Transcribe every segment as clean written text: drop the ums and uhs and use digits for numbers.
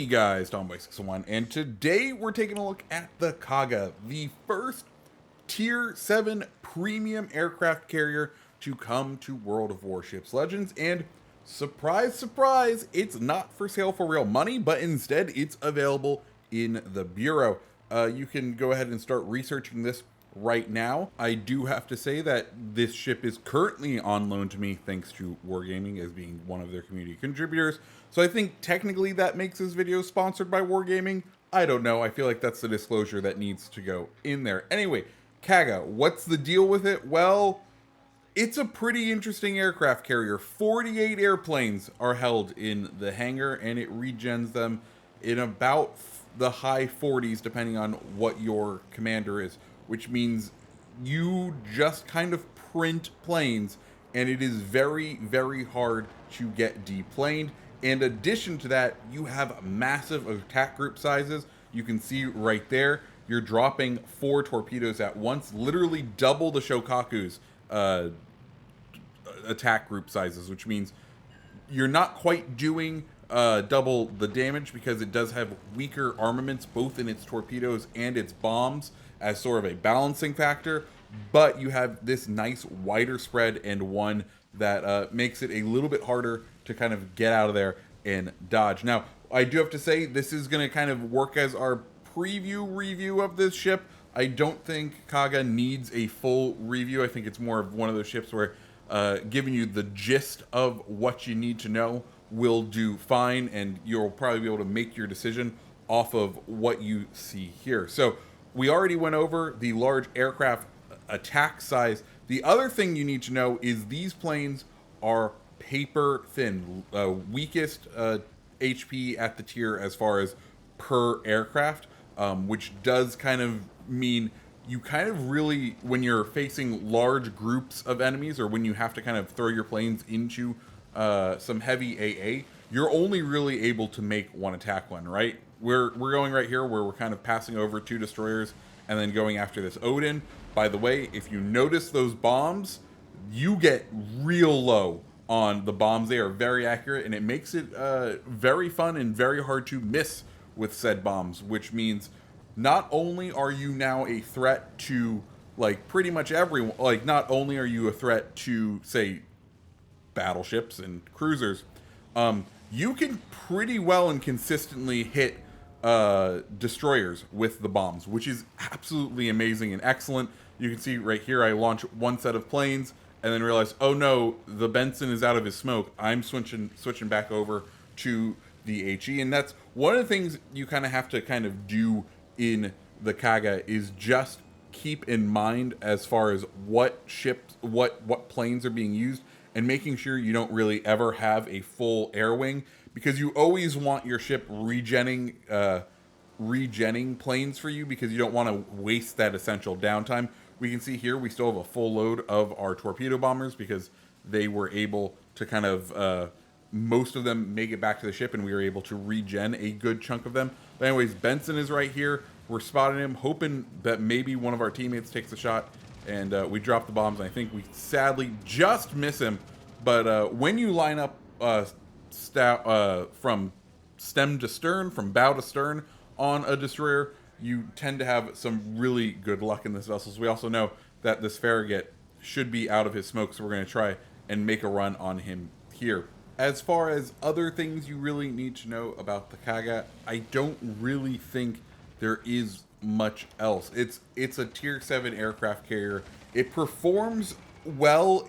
Guys, Tomboy601, and today we're taking a look at the Kaga, the first Tier 7 premium aircraft carrier to come to World of Warships Legends, and surprise, surprise, it's not for sale for real money, but instead it's available in the Bureau. You can go ahead and start researching this right now. I do have to say that this ship is currently on loan to me thanks to Wargaming as being one of their community contributors. So I think technically that makes this video sponsored by Wargaming. I don't know. I feel like that's the disclosure that needs to go in there. Anyway, Kaga, what's the deal with it? Well, it's a pretty interesting aircraft carrier. 48 airplanes are held in the hangar, and it regens them in about the high 40s, depending on what your commander is, which means you just kind of print planes, and it is very, very hard to get deplaned. In addition to that, you have massive attack group sizes. You can see right there, you're dropping 4 torpedoes at once, literally double the Shokaku's attack group sizes, which means you're not quite doing double the damage because it does have weaker armaments both in its torpedoes and its bombs as sort of a balancing factor, but you have this nice wider spread and one that makes it a little bit harder to kind of get out of there and dodge. Now, I do have to say, this is going to kind of work as our preview review of this ship. I don't think Kaga needs a full review. I think it's more of one of those ships where giving you the gist of what you need to know will do fine, and you'll probably be able to make your decision off of what you see here. So we already went over the large aircraft attack size. The other thing you need to know is these planes are paper thin, weakest HP at the tier as far as per aircraft, which does kind of mean you kind of really, when you're facing large groups of enemies, or when you have to kind of throw your planes into some heavy AA, you're only really able to make one attack one, right? We're going right here where we're kind of passing over 2 destroyers and then going after this Odin. By the way, if you notice those bombs, you get real low on the bombs. They are very accurate, and it makes it very fun and very hard to miss with said bombs, which means not only are you now a threat to, like, pretty much everyone, like, not only are you a threat to, say, battleships and cruisers, you can pretty well and consistently hit destroyers with the bombs, which is absolutely amazing and excellent. You can see right here, I launch one set of planes and then realize, oh no, the Benson is out of his smoke. I'm switching back over to the HE, and that's one of the things you kind of have to kind of do in the Kaga, is just keep in mind as far as what ships, what planes are being used, and making sure you don't really ever have a full air wing, because you always want your ship regenning planes for you, because you don't want to waste that essential downtime. We can see here we still have a full load of our torpedo bombers because they were able to kind of most of them make it back to the ship, and we were able to regen a good chunk of them. But anyways, Benson is right here. We're spotting him, hoping that maybe one of our teammates takes a shot, and we drop the bombs. And I think we sadly just miss him. But when you line up from stem to stern, from bow to stern on a destroyer, you tend to have some really good luck in this vessel. So we also know that this Farragut should be out of his smoke, so we're going to try and make a run on him here. As far as other things you really need to know about the Kaga, I don't really think there is much else. It's a tier 7 aircraft carrier. It performs well.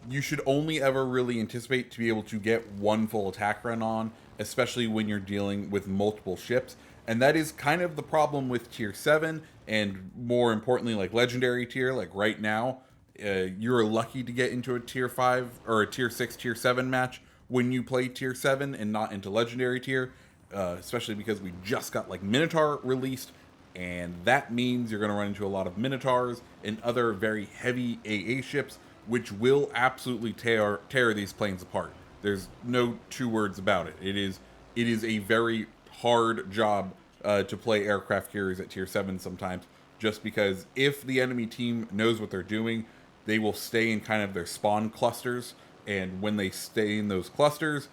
You should only ever really anticipate to be able to get one full attack run on, especially when you're dealing with multiple ships. And that is kind of the problem with tier 7, and more importantly, like legendary tier. Like right now, you're lucky to get into a tier 5 or a tier 6, tier 7 match when you play tier 7 and not into legendary tier, especially because we just got like Minotaur released, and that means you're going to run into a lot of Minotaurs and other very heavy AA ships, which will absolutely tear these planes apart. There's no 2 words about it. It is a very hard job to play aircraft carriers at tier 7 sometimes, just because if the enemy team knows what they're doing, they will stay in kind of their spawn clusters, and when they stay in those clusters,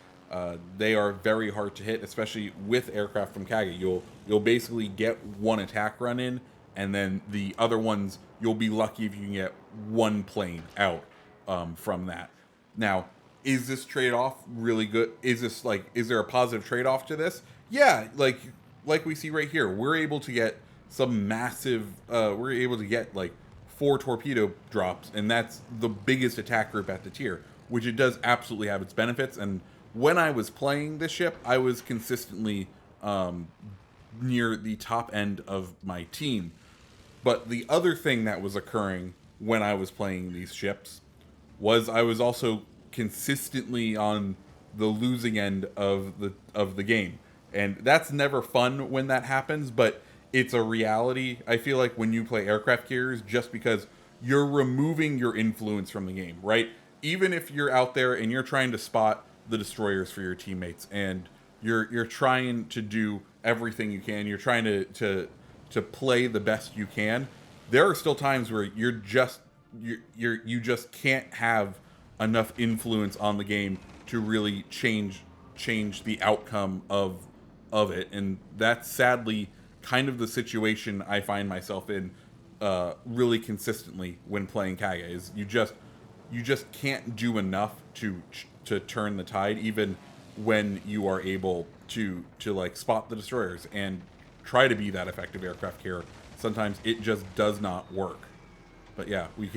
They are very hard to hit, especially with aircraft from Kaga. You'll basically get one attack run in, and then the other ones you'll be lucky if you can get one plane out from that. Now, is this trade-off really good? Is there a positive trade-off to this? Yeah, like we see right here, we're able to get some massive. We're able to get like 4 torpedo drops, and that's the biggest attack group at the tier, which it does absolutely have its benefits. And when I was playing this ship, I was consistently near the top end of my team. But the other thing that was occurring when I was playing these ships was I was also consistently on the losing end of the game. And that's never fun when that happens, but it's a reality. I feel like when you play aircraft carriers, just because you're removing your influence from the game, right? Even if you're out there and you're trying to spot the destroyers for your teammates, and you're trying to do everything you can, you're trying to play the best you can. There are still times where you just can't have enough influence on the game to really change the outcome of it, and that's sadly kind of the situation I find myself in really consistently when playing Kaga. Is you just can't do enough to turn the tide, even when you are able to like spot the destroyers and try to be that effective aircraft carrier. Sometimes it just does not work. But yeah, we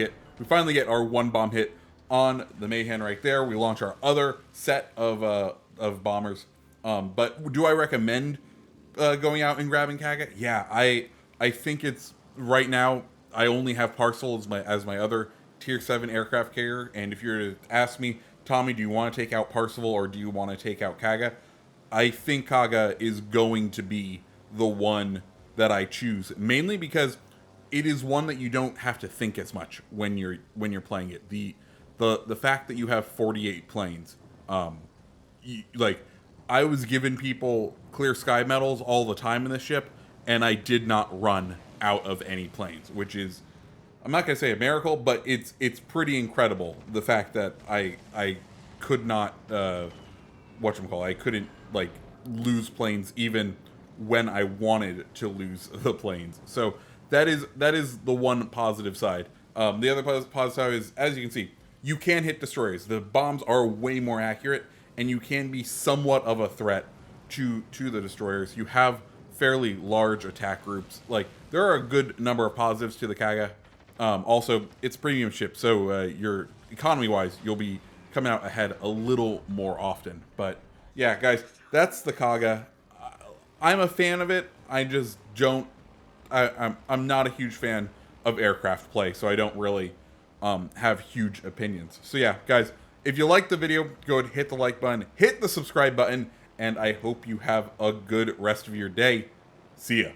finally get our 1 bomb hit on the Mayhem right there. We launch our other set of bombers. But do I recommend going out and grabbing Kaga? Yeah, I think it's right now. I only have Parcel as my other tier 7 aircraft carrier, and if you're to ask me, Tommy, do you want to take out Parcel or do you want to take out Kaga? I think Kaga is going to be the one that I choose, mainly because it is one that you don't have to think as much when you're playing it. The fact that you have 48 planes, like I was giving people clear sky medals all the time in this ship, and I did not run out of any planes, which is, I'm not gonna say a miracle, but it's pretty incredible, the fact that I could not I couldn't like lose planes even when I wanted to lose the planes. So that is the one positive side. The other positive side is, as you can see, you can hit destroyers. The bombs are way more accurate, and you can be somewhat of a threat to the destroyers. You have fairly large attack groups. Like, there are a good number of positives to the Kaga. Also, it's a premium ship, so your economy-wise, you'll be coming out ahead a little more often. But yeah, guys, that's the Kaga. I'm a fan of it. I just don't. I'm not a huge fan of aircraft play, so I don't really have huge opinions. So yeah, guys, if you liked the video, go ahead and hit the like button, hit the subscribe button, and I hope you have a good rest of your day. See ya.